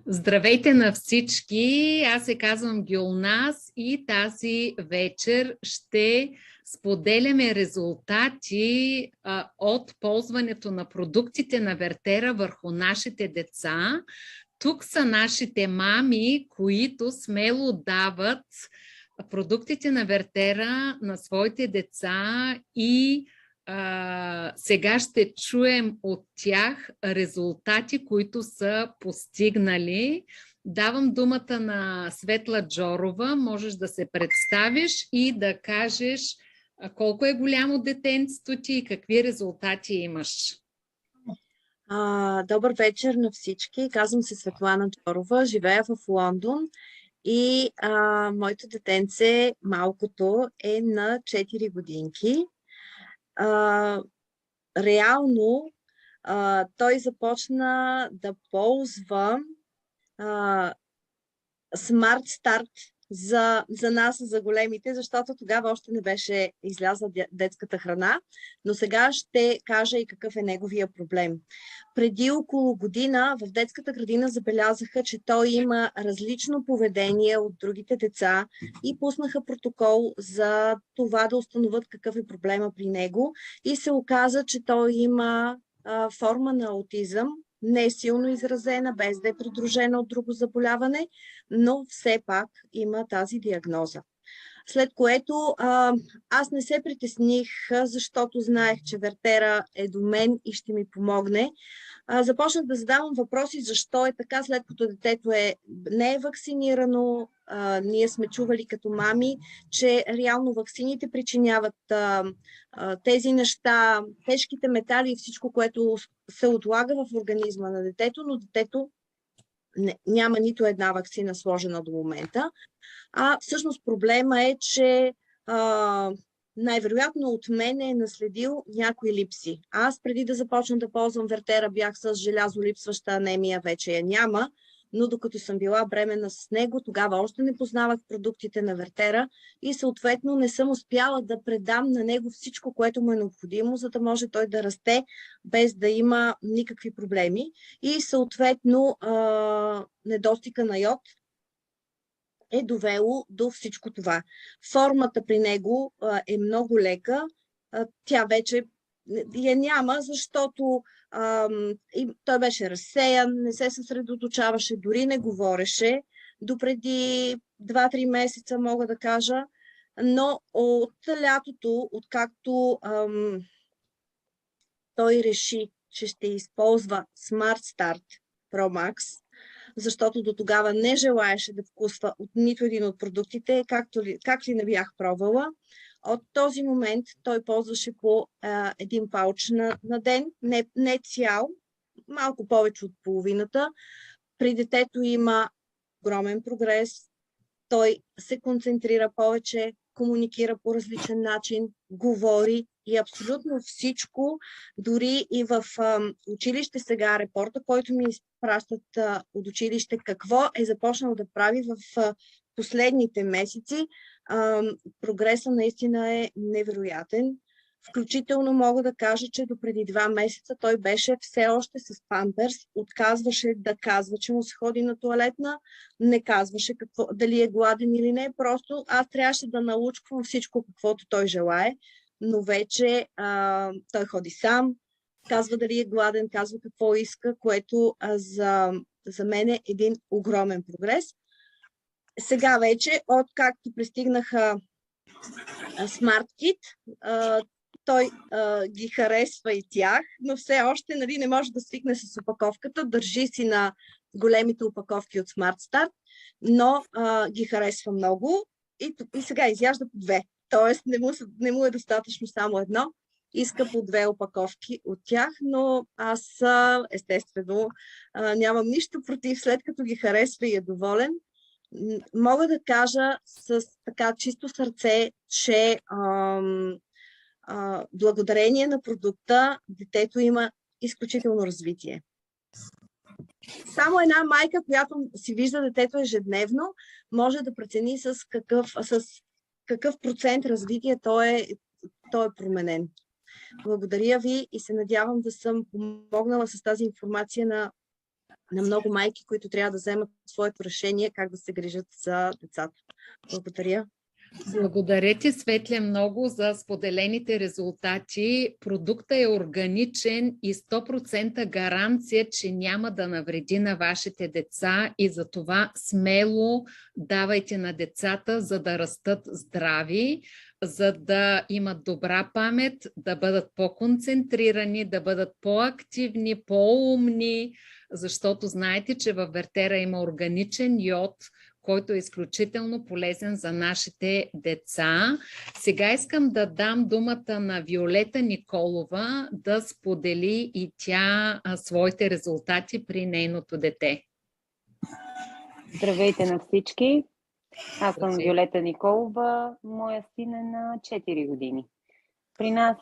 Здравейте на всички! Аз се казвам Гюлназ и тази вечер ще споделяме резултати от ползването на продуктите на Вертера върху нашите деца. Тук са нашите мами, които смело дават продуктите на Вертера на своите деца и сега ще чуем от тях резултати, които са постигнали. Давам думата на Светла Джорова. Можеш да се представиш и да кажеш колко е голямо детенството ти и какви резултати имаш. Добър вечер на всички. Казвам се Светлана Джорова, живея в Лондон и моето детенце, малкото, е на 4 годинки. Реално той започна да ползва Smart Start за нас, за големите, защото тогава още не беше излязла детската храна, но сега ще кажа и какъв е неговия проблем. Преди около година в детската градина забелязаха, че той има различно поведение от другите деца и пуснаха протокол за това да установят какъв е проблема при него и се оказа, че той има форма на аутизъм, не е силно изразена, без да е придружена от друго заболяване, но все пак има тази диагноза. След което аз не се притесних, защото знаех, че Вертера е до мен и ще ми помогне. Започнах да задавам въпроси защо е така, след като детето не е вакцинирано. Ние сме чували като мами, че реално ваксините причиняват тези неща, тежките метали и всичко, което се отлага в организма на детето, но детето няма нито една ваксина сложена до момента. Всъщност проблема е, че най-вероятно от мен е наследил някои липси. Аз преди да започна да ползвам Вертера бях с желязолипсваща анемия, вече я няма, но докато съм била бременна с него, тогава още не познавах продуктите на Вертера и съответно не съм успяла да предам на него всичко, което му е необходимо, за да може той да расте без да има никакви проблеми. И съответно недостига на йод е довело до всичко това. Формата при него е много лека. Тя вече я няма, защото той беше разсеян, не се съсредоточаваше, дори не говореше. Допреди 2-3 месеца, мога да кажа, но от лятото, откакто той реши, че ще използва Smart Start Pro Max, защото до тогава не желаеше да вкусва от нито един от продуктите, как ли не бях пробвала. От този момент той ползваше по един пауч на ден, не цял, малко повече от половината. При детето има огромен прогрес, той се концентрира повече, комуникира по различен начин, говори и абсолютно всичко, дори и в училище сега репорта, който ми изпращат от училище, какво е започнал да прави в последните месеци, прогресът наистина е невероятен. Включително мога да кажа, че до преди 2 месеца той беше все още с памперс, отказваше да казва, че му се ходи на тоалетна, не казваше дали е гладен или не, просто аз трябваше да научквам всичко, каквото той желае, но вече той ходи сам, казва дали е гладен, казва какво иска, което за мен е един огромен прогрес. Сега вече, откакто пристигнаха Smart Kit, той ги харесва и тях, но все още не може да свикне с опаковката, държи си на големите опаковки от Smart Start, но ги харесва много и сега изяжда по 2. Тоест не му е достатъчно само едно, иска по 2 опаковки от тях, но аз естествено нямам нищо против, след като ги харесва и е доволен. Мога да кажа с така чисто сърце, че благодарение на продукта детето има изключително развитие. Само една майка, която си вижда детето ежедневно, може да прецени с какъв процент развитие той е променен. Благодаря ви и се надявам да съм помогнала с тази информация на на много майки, които трябва да вземат своето решение как да се грижат за децата. Благодаря. Благодаря ти, Светле, много за споделените резултати. Продуктът е органичен и 100% гаранция, че няма да навреди на вашите деца и за това смело давайте на децата, за да растат здрави, за да имат добра памет, да бъдат по-концентрирани, да бъдат по-активни, по-умни, защото знаете, че във Вертера има органичен йод, който е изключително полезен за нашите деца. Сега искам да дам думата на Виолета Николова да сподели и тя своите резултати при нейното дете. Здравейте на всички! Аз съм Виолета Николова, моя син е на 4 години. При нас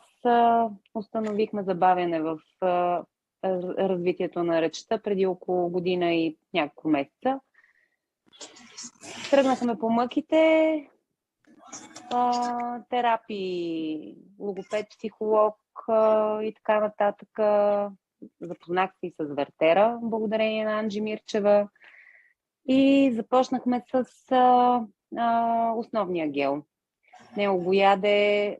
установихме забавяне в развитието на речта преди около година и няколко месеца. Тръгнахме по мъките, терапии, логопед, психолог и така нататък. Запознах се и с Вертера, благодарение на Анджи Мирчева. И започнахме с основния гел. Него го яде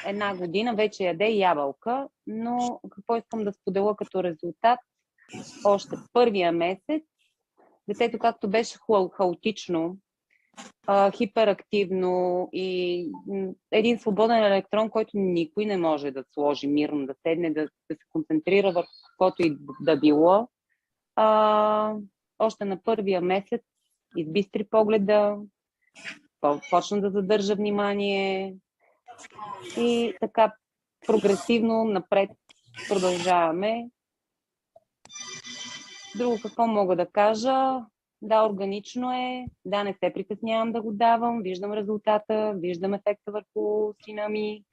една година, вече яде ябълка, но какво искам да споделя като резултат? Още първия месец детето, както беше хаотично, хиперактивно и един свободен електрон, който никой не може да сложи мирно, да седне, да се концентрира върху каквото и да било. Още на първия месец избистри погледа, почна да задържа внимание и така прогресивно напред продължаваме. Друго какво мога да кажа? Да, органично е, да, не се притеснявам да го давам, виждам резултата, виждам ефекта върху сина ми.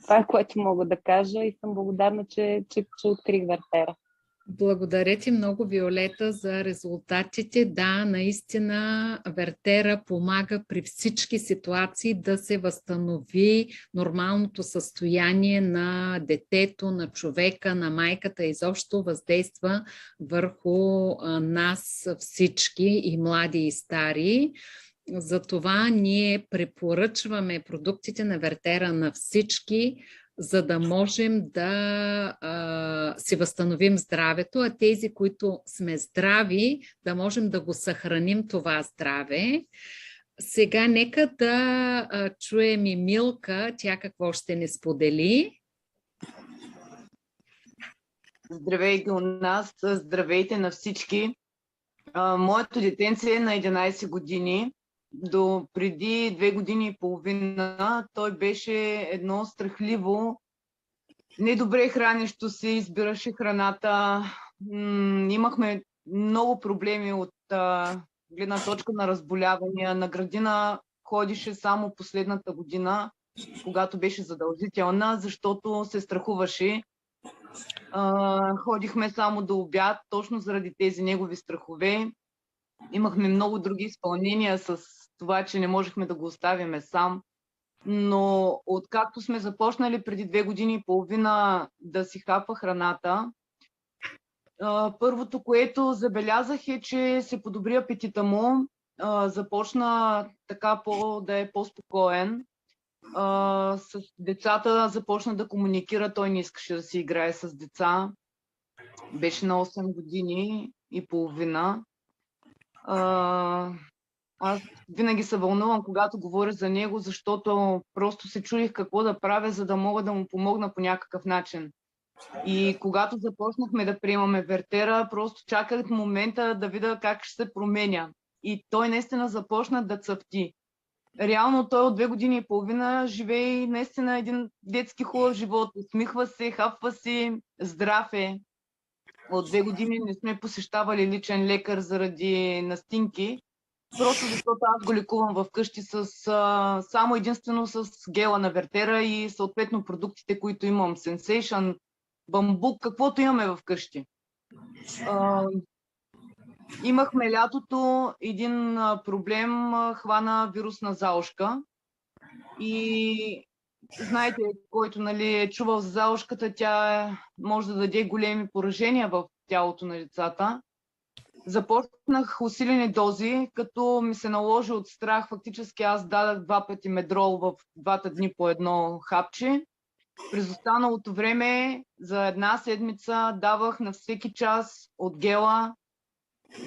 Това е което мога да кажа и съм благодарна, че открих Вертера. Благодаря ти много, Виолета, за резултатите. Да, наистина Вертера помага при всички ситуации да се възстанови нормалното състояние на детето, на човека, на майката, изобщо въздейства върху нас всички, и млади, и стари. Затова ние препоръчваме продуктите на Вертера на всички, за да можем да си възстановим здравето, а тези, които сме здрави, да можем да го съхраним това здраве. Сега нека да чуем и Милка, тя какво ще ни сподели. Здравейте у нас, здравейте на всички. Моето детенце е на 11 години. До преди 2 години и половина той беше едно страхливо, недобре хранещо се, избираше храната. Имахме много проблеми от гледна точка на разболявания. На градина ходише само последната година, когато беше задължителна, защото се страхуваше. Ходихме само до обяд, точно заради тези негови страхове. Имахме много други изпълнения с това, че не можехме да го оставяме сам. Но откакто сме започнали преди 2 години и половина да си хапва храната, първото, което забелязах, е, че се подобри апетита му. Започна така да е по-спокоен. С децата започна да комуникира. Той не искаше да си играе с деца. Беше на 8 години и половина. Аз винаги се вълнувам, когато говоря за него, защото просто се чудих какво да правя, за да мога да му помогна по някакъв начин. И когато започнахме да приемаме Вертера, просто чаках момента да видя как ще се променя. И той наистина започна да цъфти. Реално той от 2 години и половина живее наистина един детски хубав живот. Усмихва се, хапва си, здрав е. От 2 години не сме посещавали личен лекар заради настинки. Просто защото аз го лекувам вкъщи само единствено с гела на Вертера и съответно продуктите, които имам. Sensation, бамбук, каквото имаме вкъщи. Имахме лятото един проблем, хвана вирусна заушка и знаете, който е чувал за залушката, тя може да даде големи поражения в тялото на децата. Започнах усилени дози, като ми се наложи от страх. Фактически аз дадах 2 пъти медрол в 2 дни по едно хапче. През останалото време за 1 седмица давах на всеки час от гела,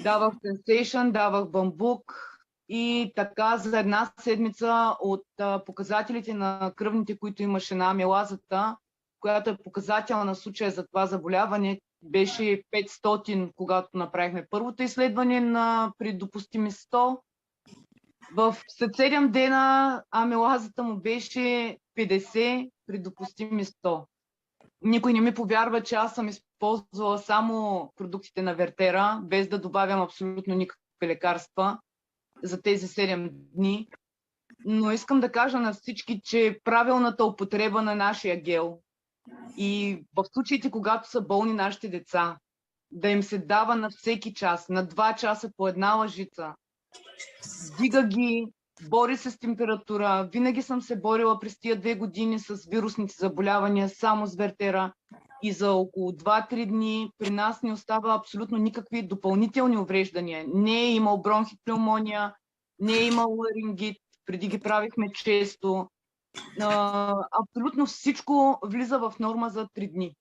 давах Sensation, давах бамбук и така за 1 седмица от показателите на кръвните, които имаше амилазата, която е показател на случая за това заболяване, беше 500, когато направихме първото изследване при допустими 100. След 7 дена амилазата му беше 50 при допустими 100. Никой не ми повярва, че аз съм използвала само продуктите на Вертера, без да добавям абсолютно никакви лекарства за тези 7 дни. Но искам да кажа на всички, че правилната употреба на нашия гел и в случаите, когато са болни нашите деца, да им се дава на всеки час, на 2 часа по 1 лъжица, дига ги, бори се с температура. Винаги съм се борила през тия 2 години с вирусните заболявания само с Вертера и за около 2-3 дни при нас не остава абсолютно никакви допълнителни увреждания. Не е имал бронхипневмония, не е имал ларингит, преди ги правихме често. Абсолютно всичко влиза в норма за 3 дни.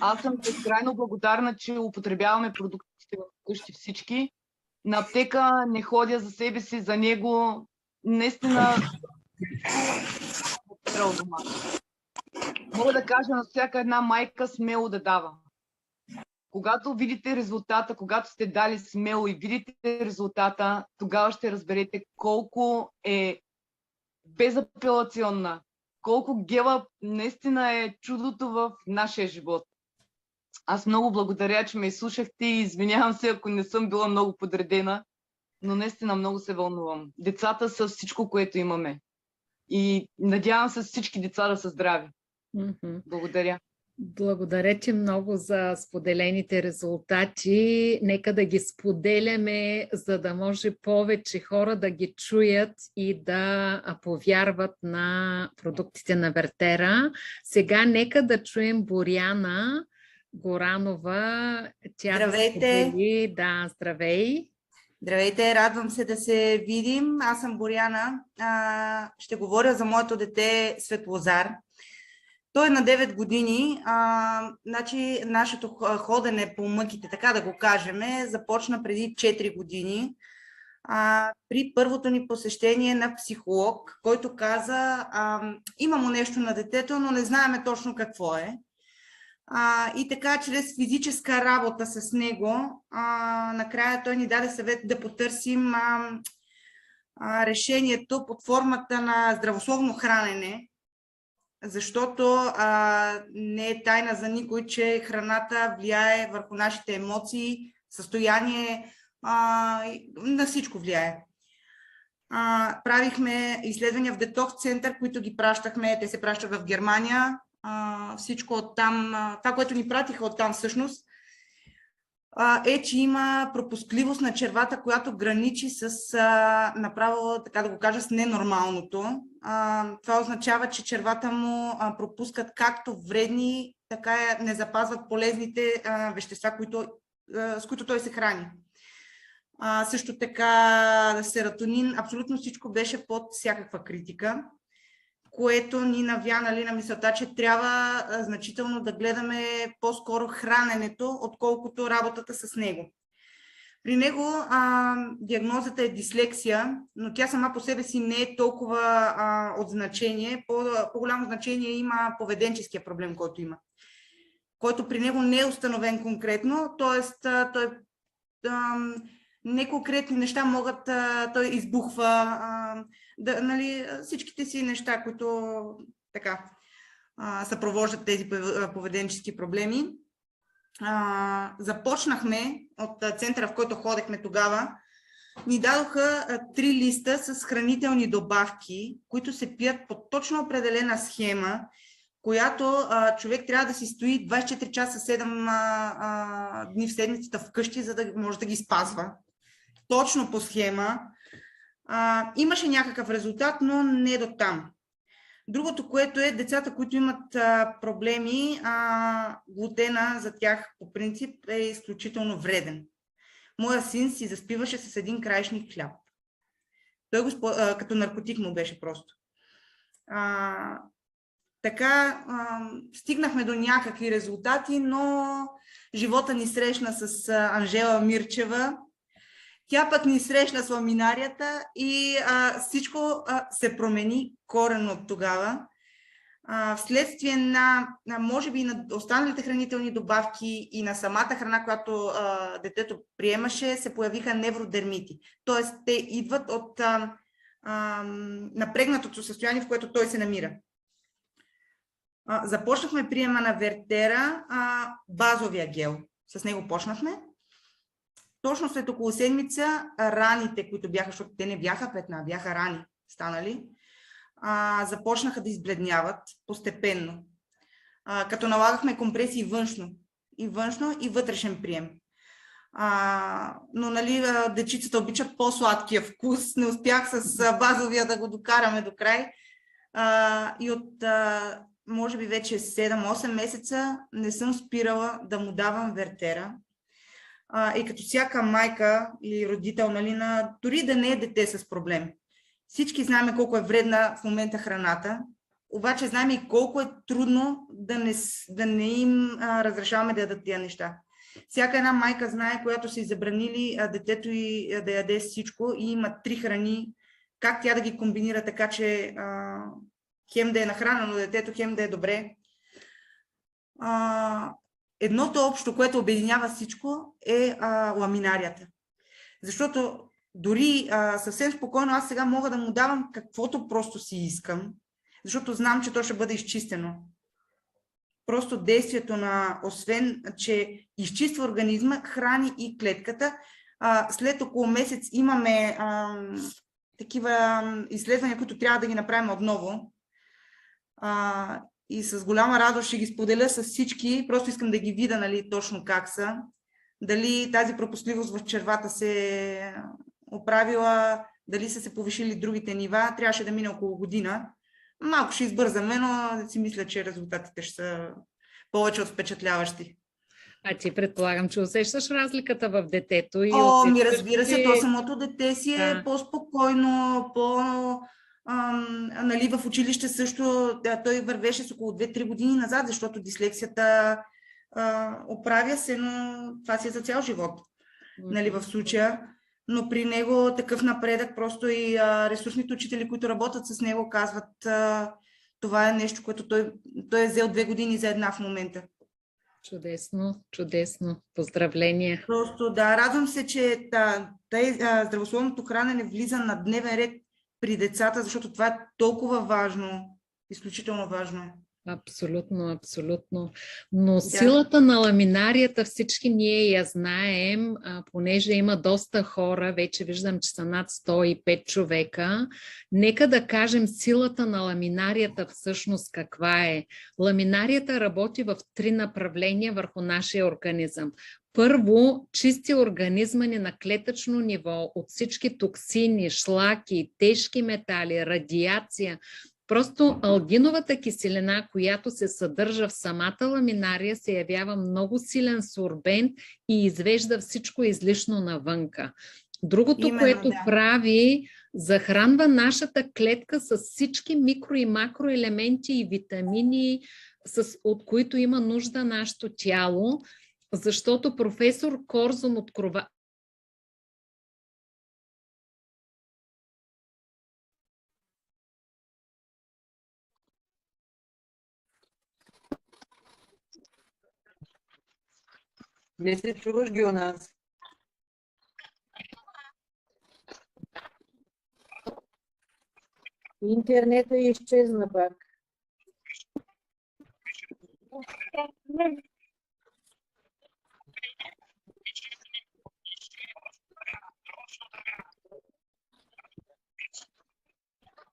Аз съм безкрайно благодарна, че употребяваме продуктите в къщи всички. На аптека не ходя за себе си, за него. Наистина мога да кажа на всяка една майка смело да дава. Когато видите резултата, когато сте дали смело и видите резултата, тогава ще разберете колко е безапелационна, колко гела наистина е чудото в нашия живот. Аз много благодаря, че ме изслушахте и извинявам се, ако не съм била много подредена, но наистина много се вълнувам. Децата са всичко, което имаме. И надявам се всички деца да са здрави. Благодаря. Благодаря ти много за споделените резултати. Нека да ги споделяме, за да може повече хора да ги чуят и да повярват на продуктите на Вертера. Сега нека да чуем Боряна Горанова. Тя Здравейте! сподели. Да, здравей! Здравейте, радвам се да се видим. Аз съм Боряна. Ще говоря за моето дете Светлозар. Той е на 9 години. Значи, нашето ходене по мъките, така да го кажем, започна преди 4 години. При първото ни посещение на психолог, който каза, има му нещо на детето, но не знаеме точно какво е. И така, чрез физическа работа с него, накрая той ни даде съвет да потърсим решението под формата на здравословно хранене, защото не е тайна за никой, че храната влияе върху нашите емоции, състояние, на всичко влияе. Правихме изследвания в детокс център, които ги пращахме, те се пращат в Германия. Всичко оттам, това, което ни пратиха оттам всъщност, е, че има пропускливост на червата, която граничи с направо, така да го кажа, с ненормалното. Това означава, че червата му пропускат както вредни, така и не запазват полезните вещества, с които той се храни. Също така серотонин, абсолютно всичко беше под всякаква критика, което ни навя на мисълта, че трябва значително да гледаме по-скоро храненето, отколкото работата с него. При него диагнозата е дислексия, но тя сама по себе си не е толкова от значение. По-голямо значение има поведенческия проблем, който има, който при него не е установен конкретно, т.е. той неконкретни неща могат, той избухва, нали, всичките си неща, които така съпровождат тези поведенчески проблеми. Започнахме от центъра, в който ходехме тогава, ни дадоха 3 листа с хранителни добавки, които се пият по точно определена схема, която човек трябва да си стои 24 часа 7 дни в седмицата вкъщи, за да може да ги спазва. Точно по схема. Имаше някакъв резултат, но не до там. Другото, което е децата, които имат проблеми, глутена за тях по принцип е изключително вреден. Моя син си заспиваше с един краишник хляб. Той като наркотик му беше просто. Така стигнахме до някакви резултати, но живота ни срещна с Анжела Мирчева. Тя пък ни срещна с ламинарията и всичко се промени коренно от тогава. Вследствие на, може би, на останалите хранителни добавки и на самата храна, която детето приемаше, се появиха невродермити. Тоест, те идват от напрегнатото състояние, в което той се намира. Започнахме приема на Вертера, базовия гел. С него почнахме. Точно след около седмица раните, които бяха, защото те не бяха петна, бяха рани станали, започнаха да избледняват постепенно. Като налагахме компресии външно и вътрешен прием. Но нали, дечицата обичат по-сладкия вкус. Не успях с базовия да го докараме до край. И от може би вече 7-8 месеца не съм спирала да му давам Вертера. И като всяка майка или родител, нали, дори да не е дете с проблем. Всички знаем колко е вредна в момента храната, обаче знаем и колко е трудно да не им разрешаваме да ядат тия неща. Всяка една майка знае, която са й забранили детето й да яде всичко и има 3 храни, как тя да ги комбинира така, че хем да е нахранено детето, хем да е добре. Едното общо, което обединява всичко, е ламинарията. Защото дори съвсем спокойно аз сега мога да му давам каквото просто си искам, защото знам, че то ще бъде изчистено. Просто действието на, освен, че изчиства организма, храни и клетката. След около месец имаме такива изследвания, които трябва да ги направим отново. И с голяма радост ще ги споделя с всички. Просто искам да ги видя, нали, точно как са. Дали тази пропускливост в червата се оправила, дали са се повишили другите нива. Трябваше да мине около година. Малко ще избързаме, но си мисля, че резултатите ще са повече от впечатляващи. А ти предполагам, че усещаш разликата в детето? Разбира се, то самото дете си е по-спокойно, нали, в училище също той вървеше с около 2-3 години назад, защото дислексията оправя се, но това си е за цял живот, нали, в случая. Но при него такъв напредък, просто и ресурсните учители, които работят с него, казват, това е нещо, което той е взел 2 години за една в момента. Чудесно, чудесно. Поздравления. Просто да, радвам се, че здравословното хранене влиза на дневен ред при децата, защото това е толкова важно, изключително важно. Абсолютно, абсолютно. Но силата на ламинарията всички ние я знаем, понеже има доста хора, вече виждам, че са над 105 човека. Нека да кажем силата на ламинарията всъщност каква е. Ламинарията работи в 3 направления върху нашия организъм. Първо, чисти организма ни на клетъчно ниво от всички токсини, шлаки, тежки метали, радиация. Просто алгиновата киселина, която се съдържа в самата ламинария, се явява много силен сорбент и извежда всичко излишно навънка. Другото, което прави, захранва нашата клетка с всички микро- и макроелементи и витамини, от които има нужда нашето тяло, защото професор Корзун открова. Не се чуваш ги у нас. Интернетът изчезна пак.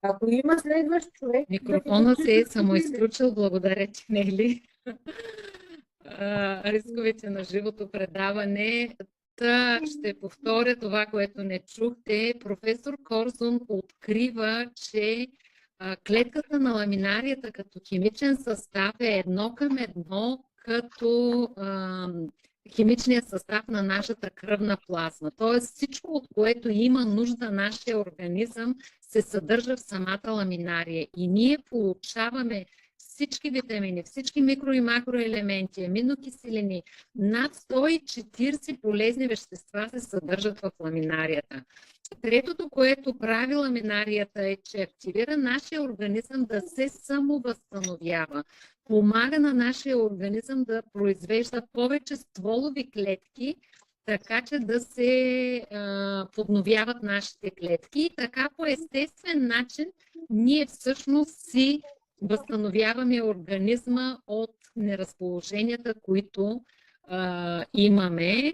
Ако има следващ човек... Микрофона се е самоизключил, благодаря ти, Нели. Рисковете на живото предаване. Ще повторя това, което не чухте. Професор Корзун открива, че клетката на ламинарията като химичен състав е 1:1 като химичния състав на нашата кръвна плазма. Тоест всичко, от което има нужда нашия организъм, се съдържа в самата ламинария. И ние получаваме всички витамини, всички микро- и макроелементи, аминокиселини, над 140 полезни вещества се съдържат в ламинарията. Третото, което прави ламинарията, е, че активира нашия организъм да се самовъзстановява. Помага на нашия организъм да произвежда повече стволови клетки, така че да се подновяват нашите клетки. И така по естествен начин ние всъщност си възстановяваме организма от неразположенията, които имаме.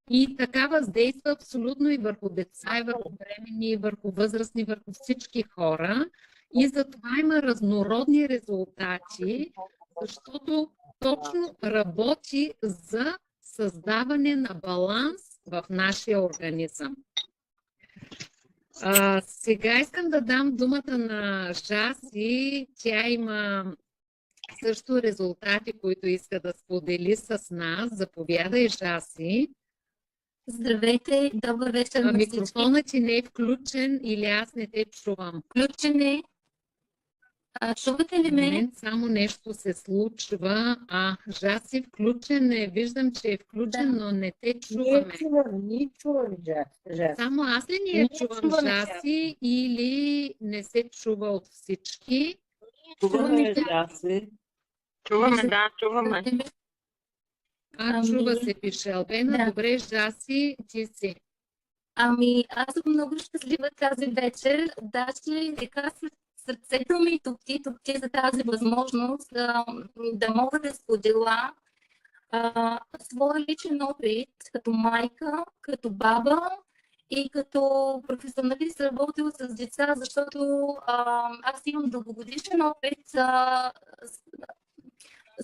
И така въздейства абсолютно и върху деца, и върху бременни, и върху възрастни, върху всички хора. И затова има разнородни резултати, защото точно работи за създаване на баланс в нашия организъм. Сега искам да дам думата на Жаси. Тя има също резултати, които иска да сподели с нас. Заповядай, Жаси. Здравейте, добър вечер на всички. Микрофонът ти не е включен или аз не те чувам. Включен е. Чувате ли ме? Мен само нещо се случва. Жаси, включен е. Виждам, че е включен, но не те чуваме. Ние чуваме, Жаси. Само аз ли не я чувам, Жаси, или не се чува от всички? Чуваме, Жаси. Чуваме, да, чуваме. Чува се, пише Албена. Да. Добре, Жаси, ти си. Аз съм много щастлива тази вечер. Даже така сърцето ми топти за тази възможност да мога да споделя своя личен опит като майка, като баба и като професионалист работила с деца, защото аз имам дългогодишен опит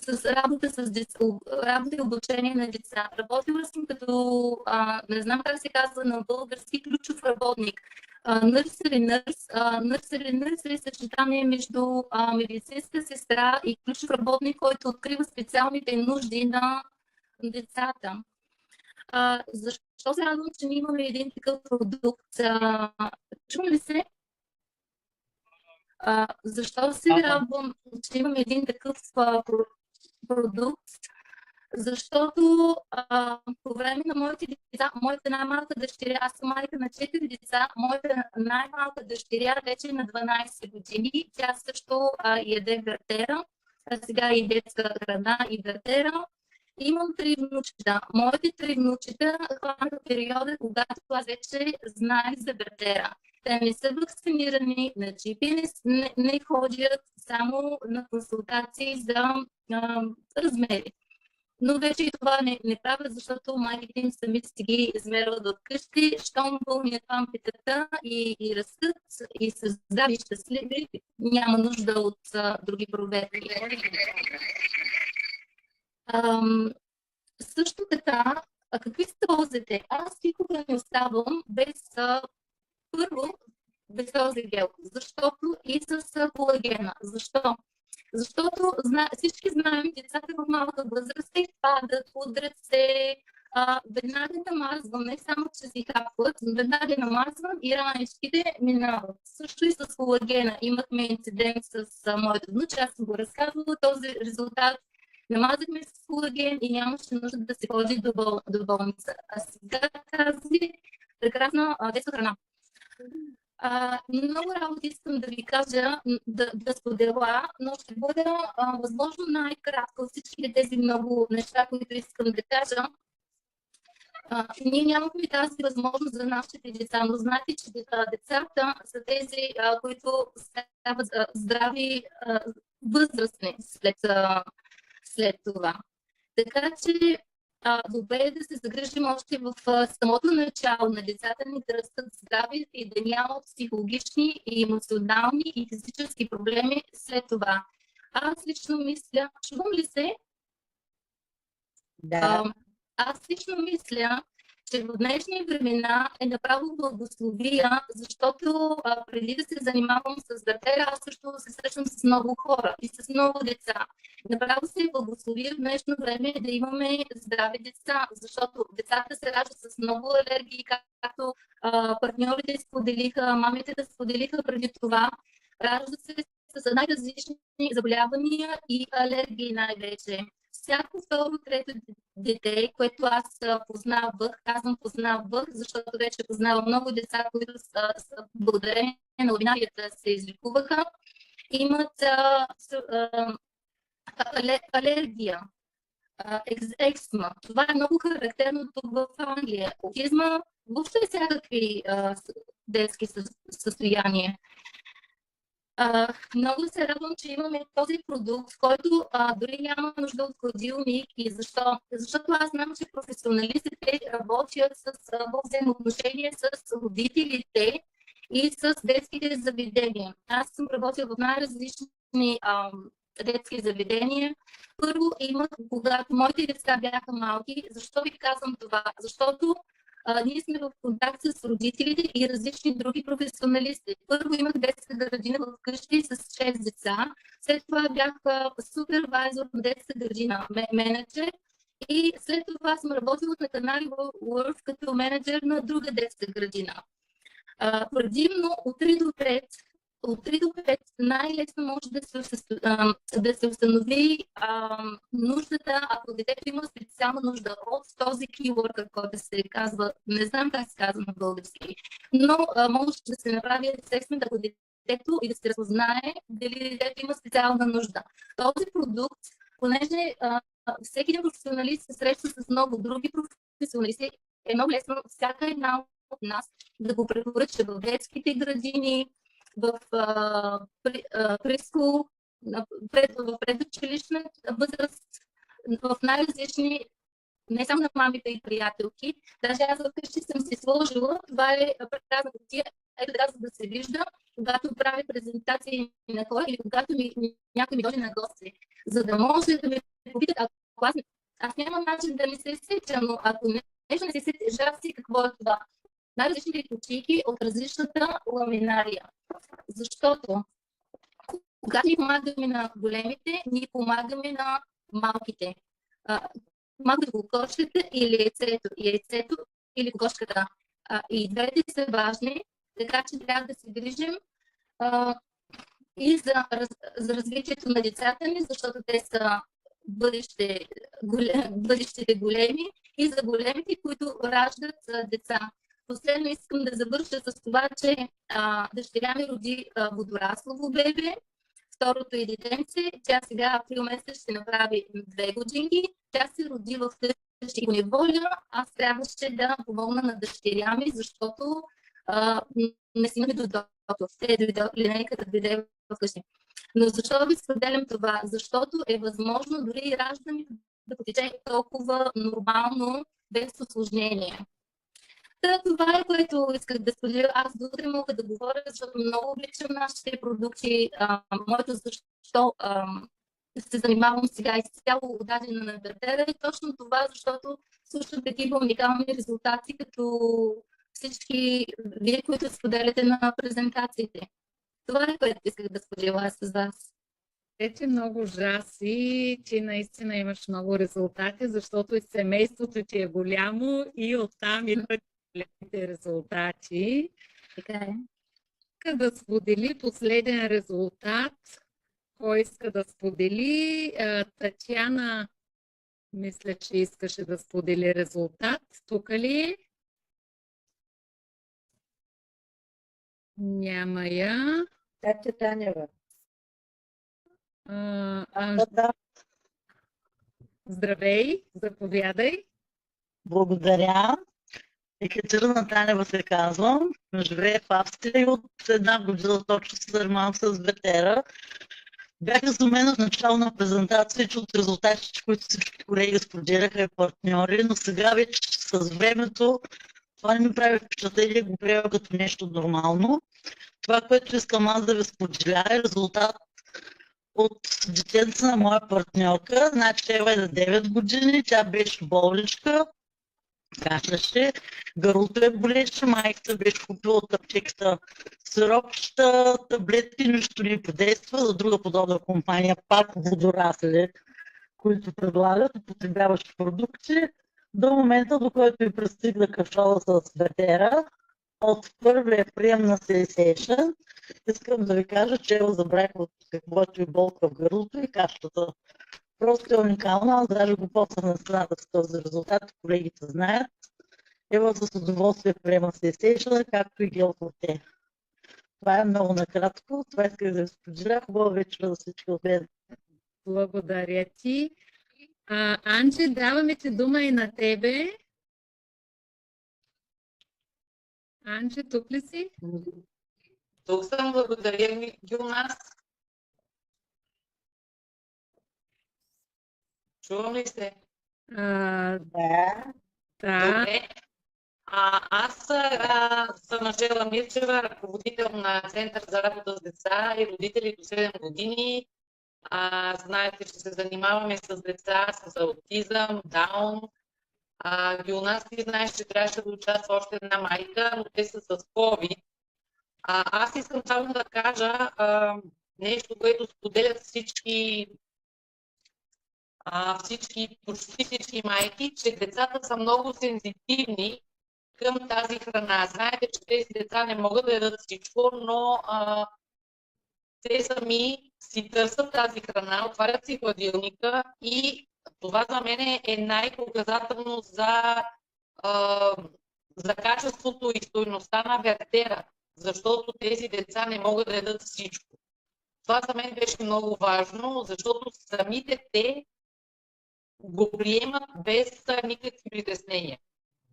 с работа и обучение на деца. Работила съм като, не знам как се казва на български, ключов работник. Нърсери нърс е съчетание между медицинска сестра и ключов работник, който открива специалните нужди на децата. Защо се радвам, че ние имаме един такъв продукт? Чувам ли се? Защо се радвам, че имаме един такъв продукт? Защото по време на моите деца, моята най-малка дъщеря, аз съм майка на 4 деца, моята най-малка дъщеря вече е на 12 години, тя също яде вертера, сега и детска храна и вертера. Имам 3 внучета. Моите 3 внучета хванаха периода, когато аз вече знаех за вертера. Те не са вакцинирани, на чипи не ходят, само на консултации за размери. Но вече и това не правят, защото майките им сами си ги измерват от къщи, щом пълнят пампетата и растат и са здрави и щастливи, няма нужда от други проверки. Също така, какви са ползите? Аз никога не оставам без този гел, защото и с колагена. Защо? Защото всички знаем, децата в малка възраст се падат, удрят се, веднага намазвам, не само че си хапват, веднага намазвам и раничките минават. Също и с колагена. Имахме инцидент с моята внуча, аз съм го разказвала този резултат. Намазахме с колаген и нямаше нужда да се ходи до болница. А сега тази прекрасна детска храна. Много работи искам да ви кажа, да споделя, но ще бъда възможно най-кратко всички тези много неща, които искам да кажа. Ние нямахме тази възможност за нашите деца, но знаете, че децата са тези, които стават здрави възрастни след това. Така че добре е да се загрижим още в самото начало на децата ни да растат здрави и да нямат психологични и емоционални и физически проблеми след това. Аз лично мисля, чувам ли се? Да. Аз лично мисля, че в днешни времена е направо благословия, защото преди да се занимавам с вертера, аз също се срещам с много хора и с много деца. Направо се е благословия в днешно време да имаме здрави деца, защото децата се раждат с много алергии, както партньорите споделиха, мамите да споделиха преди това. Раждат се с най-различни заболявания и алергии най-вече. Всяко второ, трето дете, което аз познавах, казвам познавах, защото вече познавам много деца, които благодарение на вебинарията се излекуваха, имат алергия, екзема. Това е много характерно тук в Англия. Аутизма, въобще всякакви детски състояния. Много се радвам, че имаме този продукт, който дори няма нужда от хладилник. И защо? Защото аз знам, че професионалистите работят в взаимоотношение с родителите и с детските заведения. Аз съм работила в най-различни детски заведения. Първо имах, когато моите деца бяха малки. Защо ви казвам това? Защото ние сме в контакт с родителите и различни други професионалисти. Първо имах детска градина в къщи с 6 деца. След това бях супервайзор на детска градина, менеджер. И след това съм работила на канали Worth като менеджер на друга детска градина. Предимно от 3 до 5. От 3 до 5 най-лесно може да се установи нуждата, ако детето има специална нужда от този keyword, който се казва, не знам как се казва на български, но може да се направи асесмент ако детето и да се разпознае дали детето има специална нужда. Този продукт, понеже всеки един професионалист се среща с много други професионалисти, е много лесно всяка една от нас да го препоръча в детските градини, в прескул, в предучилищна възраст, в най-различни, не само на мамите и приятелки. Даже аз вкъщи съм си сложила, това е празна кутия, ето така, за да се вижда, когато правя презентации на хора или когато някой ми дойде на гости, за да може да ме попитат, ако аз нямам начин да ми се сетя, но ако нещо не се сетя, си какво е това. Най-различните кутийки от различната ламинария. Защото когато ние помагаме на големите, ние помагаме на малките. Малкото кокошката или яйцето или кокошката. И двете са важни, така че трябва да се грижим и за развитието на децата ни, защото те са бъдещите големи и за големите, които раждат деца. Последно искам да завърша с това, че дъщеря ми роди водораслово бебе. Второто е детенце. Тя сега април месец ще направи 2 годинки. Тя се роди в къщи по неволя. Аз трябваше да помогна на дъщеря ми, защото не си имаме до доктор. Линейката дойде в къщи. Но защо ви споделям това? Защото е възможно дори и раждането да потече толкова нормално, без усложнение. Това е, което исках да споделя. Аз до утре мога да говоря, защото много обичам нашите продукти. Моето защо се занимавам сега изцяло отдадена на вертера е точно това, защото слушам такива уникални резултати, като всички вие, които споделяте на презентациите. Това е, което исках да споделя с вас. Вече много жаси, че наистина имаш много резултати, защото и семейството ти е голямо и оттам идват големите резултати. Така е. Иска да сподели последен резултат. Кой иска да сподели? Татяна, мисля, че искаше да сподели резултат. Тук ли е? Няма я. Катя Танева. Да. Здравей, заповядай. Благодаря. Екатерина Танева се казвам. Живея в Австрия и от 1 година точно се занимавам с ветера. Бях изумена в начало на презентация, че от резултатите, които всички колеги споделяха и партньори, но сега вече с времето това не ми прави впечатление, го приема като нещо нормално. Това, което искам аз да ви споделя, е резултат от детенца на моя партньорка. Значи тя е на 9 години, тя беше болничка. кашляше, гърлото е болеше, майката беше купила от аптеката сиропчета, таблетки, нищо не подейства, за друга подобна компания, пак водорасли, които предлагат, употребяващи продукти, до момента, до който и пристигна кашола с ветера, от първия прием на Sensation, искам да ви кажа, че забравих от каквото и болка в гърлото и кашата. Просто е уникално, аз даже го поснах на страната с този резултат, колегите знаят. Ева с удоволствие приема Sensation, както и гел Forte. Това е много накратко, това исках да ви споделя. Хубава вечер за всички от мен. Благодаря ти. Анче, даваме ти дума и на тебе. Анче, тук ли си? Тук съм, благодаря ви, Гюнас. Чувам ли се? Да. Добре. Аз съм Анжела Мирчева, ръководител на Център за работа с деца и родители до 7 години. Знаете, че се занимаваме с деца с аутизъм, даун. Гюнас, ти знаеш, че трябваше да участва още една майка, но те са с COVID. Аз искам само да кажа нещо, което споделят почти всички майки, че децата са много сензитивни към тази храна. Знаете, че тези деца не могат да ядат всичко, но те сами си търсят тази храна, отварят си хладилника и това за мен е най-показателно за качеството и стойността на вертера, защото тези деца не могат да ядат всичко. Това за мен беше много важно, защото самите те го приемат без никакви притеснения.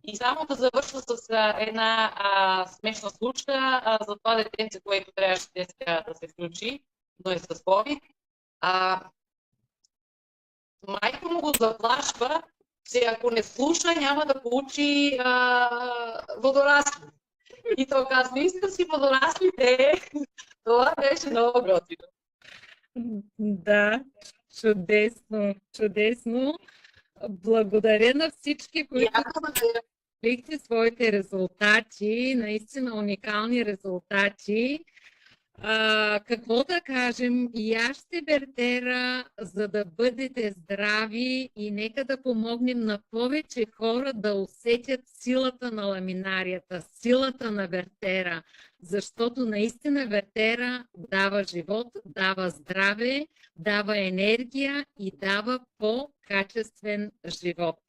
И само да завърша с една смешна случка за това детенце, което трябваше днес да се включи, но е с COVID. Майка му го заплашва, че ако не слуша, няма да получи водорасли. И той казва, искам си водораслите. Това беше много готино. Да, чудесно, чудесно. Благодаря на всички, които споделихте своите резултати, наистина уникални резултати. Какво да кажем, яжте вертера, за да бъдете здрави и нека да помогнем на повече хора да усетят силата на ламинарията, силата на вертера, защото наистина вертера дава живот, дава здраве, дава енергия и дава по-качествен живот.